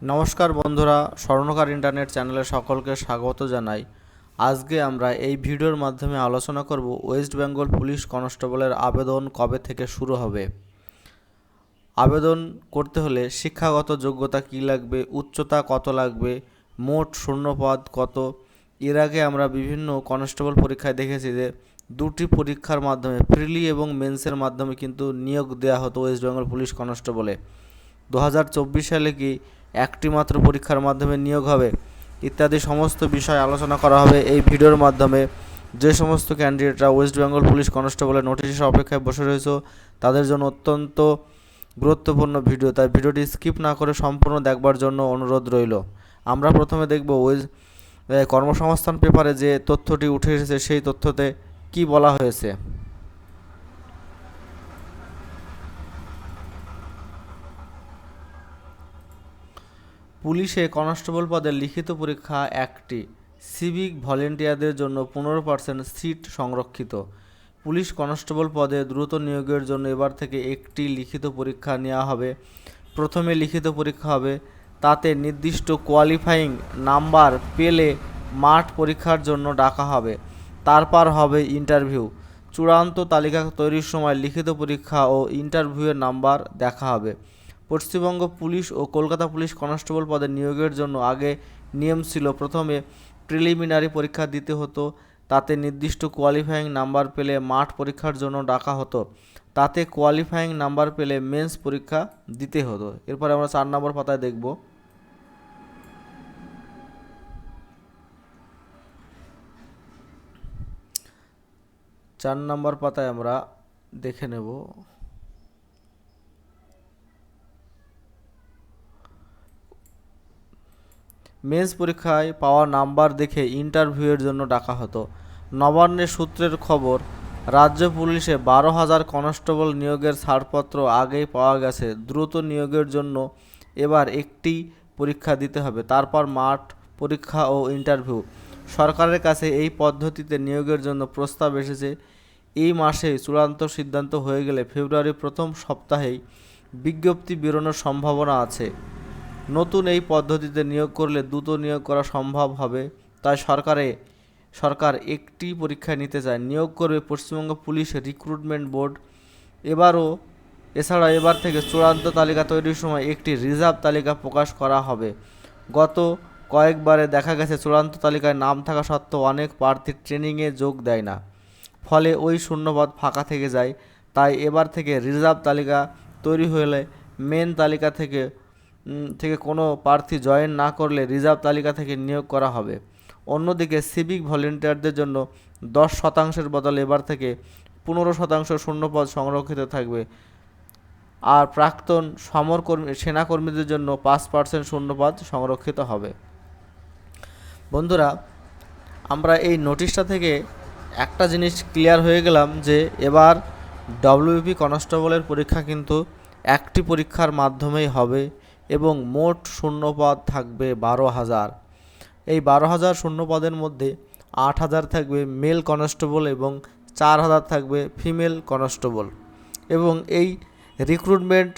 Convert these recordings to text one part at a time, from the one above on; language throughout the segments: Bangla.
নমস্কার বন্ধুরা, স্বর্ণকার ইন্টারনেট চ্যানেলে সকলকে স্বাগত জানাই। আজকে আমরা এই ভিডিওর মাধ্যমে আলোচনা করব ওয়েস্ট বেঙ্গল পুলিশ কনস্টেবলের আবেদন কবে থেকে শুরু হবে। আবেদন করতে হলে শিক্ষাগত যোগ্যতা কী লাগবে, উচ্চতা কত লাগবে, মোট শূন্যপদ কত। এর আগে আমরা বিভিন্ন কনস্টেবল পরীক্ষায় দেখেছি যে দুটি পরীক্ষার মাধ্যমে প্রিলি এবং মেন্সের মাধ্যমে কিন্তু নিয়োগ দেওয়া হতো ওয়েস্ট বেঙ্গল পুলিশ কনস্টেবলে। 2024 সালে কি একটি মাত্র পরীক্ষার মাধ্যমে নিয়োগ হবে ইত্যাদি সমস্ত বিষয় আলোচনা করা হবে এই ভিডিওর মাধ্যমে। যে সমস্ত ক্যান্ডিডেটরা ওয়েস্ট বেঙ্গল পুলিশ কনস্টেবলের নোটিশের অপেক্ষায় বসে রয়েছে তাদের জন্য অত্যন্ত গুরুত্বপূর্ণ ভিডিও, তাই ভিডিওটি স্কিপ না করে সম্পূর্ণ দেখবার জন্য অনুরোধ রইল। আমরা প্রথমে দেখব কর্মসংস্থান পেপারে যে তথ্যটি উঠে এসেছে সেই তথ্যতে কি বলা হয়েছে। পুলিশে কনস্টেবল পদের লিখিত পরীক্ষা একটি, সিভিক ভলেন্টিয়ারদের জন্য 15% সিট সংরক্ষিত। পুলিশ কনস্টেবল পদে দ্রুত নিয়োগের জন্য এবার থেকে একটি লিখিত পরীক্ষা নেওয়া হবে। প্রথমে লিখিত পরীক্ষা হবে, তাতে নির্দিষ্ট কোয়ালিফাইং নাম্বার পেলে মাঠ পরীক্ষার জন্য ডাকা হবে। তারপর হবে ইন্টারভিউ। চূড়ান্ত তালিকা তৈরির সময় লিখিত পরীক্ষা ও ইন্টারভিউয়ের নাম্বার দেখা হবে। পশ্চিমবঙ্গ পুলিশ ও কলকাতা পুলিশ কনস্টেবল পদে নিয়োগের জন্য আগে নিয়ম ছিল প্রথমে প্রিলিমিনারি পরীক্ষা দিতে হতো, তাতে নির্দিষ্ট কোয়ালিফাইং নাম্বার পেলে মাঠ পরীক্ষার জন্য ডাকা হতো, তাতে কোয়ালিফাইং নাম্বার পেলে মেন্স পরীক্ষা দিতে হতো। এরপরে আমরা 4 নম্বর পাতায় দেখব। 4 নম্বর পাতায় আমরা দেখে নেব মেন্স পরীক্ষায় পাওয়া নাম্বার দেখে ইন্টারভিউয়ের জন্য ডাকা হতো। নবান্নের সূত্রের খবর, রাজ্য পুলিশে 12,000 কনস্টেবল নিয়োগের ছাড়পত্র আগেই পাওয়া গেছে। দ্রুত নিয়োগের জন্য এবার একটি পরীক্ষা দিতে হবে, তারপর মাঠ পরীক্ষা ও ইন্টারভিউ। সরকারের কাছে এই পদ্ধতিতে নিয়োগের জন্য প্রস্তাব এসেছে। এই মাসেই চূড়ান্ত সিদ্ধান্ত হয়ে গেলে ফেব্রুয়ারির প্রথম সপ্তাহেই বিজ্ঞপ্তি বেরোনোর সম্ভাবনা আছে। নতুন এই পদ্ধতিতে নিয়োগ করলে দ্রুত নিয়োগ করা সম্ভব হবে, তাই সরকার একটি পরীক্ষা নিতে চায়। নিয়োগ করবে পশ্চিমবঙ্গ পুলিশ রিক্রুটমেন্ট বোর্ড। এছাড়া এবার থেকে চূড়ান্ত তালিকা তৈরির সময় একটি রিজার্ভ তালিকা প্রকাশ করা হবে। গত কয়েকবারে দেখা গেছে চূড়ান্ত তালিকায় নাম থাকা সত্ত্বেও অনেক প্রার্থী ট্রেনিংয়ে যোগ দেয় না, ফলে ওই শূন্যপদ ফাঁকা থেকে যায়। তাই এবার থেকে রিজার্ভ তালিকা তৈরি হলে মেন তালিকা থেকে কোনো প্রার্থী জয়েন না করলে রিজার্ভ তালিকা থেকে নিয়োগ করা হবে। অন্যদিকে সিভিক ভলেন্টিয়ারদের জন্য 10% বদলে এবার থেকে 15% শূন্যপদ সংরক্ষিত থাকবে। আর প্রাক্তন সেনাকর্মীদের জন্য 5% শূন্যপদ সংরক্ষিত হবে। বন্ধুরা, আমরা এই নোটিশটা থেকে একটা জিনিস ক্লিয়ার হয়ে গেলাম যে এবার ডব্লিউপি কনস্টেবলের পরীক্ষা কিন্তু একটি পরীক্ষার মাধ্যমেই হবে এবং মোট শূন্যপদ থাকবে 12,000। এই 12,000 শূন্যপদের মধ্যে 8,000 থাকবে মেল কনস্টেবল এবং 4,000 থাকবে ফিমেল কনস্টেবল। এবং এই রিক্রুটমেন্ট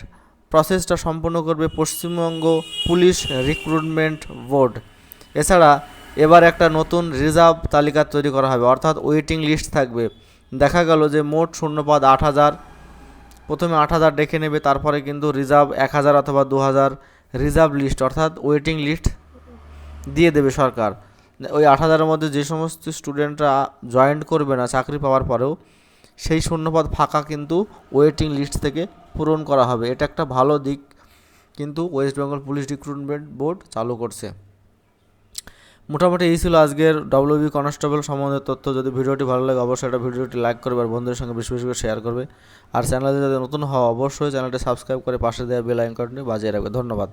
প্রসেসটা সম্পন্ন করবে পশ্চিমবঙ্গ পুলিশ রিক্রুটমেন্ট বোর্ড। এছাড়া এবার একটা নতুন রিজার্ভ তালিকা তৈরি করা হবে, অর্থাৎ ওয়েটিং লিস্ট থাকবে। দেখা গেল যে মোট শূন্যপদ 8,000, প্রথমে 8,000 ডেকে নেবে, তারপরে কিন্তু রিজার্ভ 1,000 অথবা 2,000 রিজার্ভ লিস্ট অর্থাৎ ওয়েটিং লিস্ট দিয়ে দেবে সরকার। ওই 8,000-এর মধ্যে যে সমস্ত স্টুডেন্টরা জয়েন করবে না চাকরি পাওয়ার পরেও সেই শূন্যপদ ফাঁকা কিন্তু ওয়েটিং লিস্ট থেকে পূরণ করা হবে। এটা একটা ভালো দিক কিন্তু West Bengal police recruitment board চালু করছে। মোটামুটি এই ছিল আজকের ডব্লিউবি কনস্টেবল সম্বন্ধে তথ্য। যদি ভিডিওটি ভালো লাগে অবশ্যই একটা ভিডিওটি লাইক করবে আর বন্ধুদের সঙ্গে বেশি বেশি করে শেয়ার করবে। আর চ্যানেলে যদি নতুন হওয়া অবশ্যই চ্যানেলটি সাবস্ক্রাইব করে পাশে দেওয়া বেল আইকনটি বাজিয়ে রাখবে। ধন্যবাদ।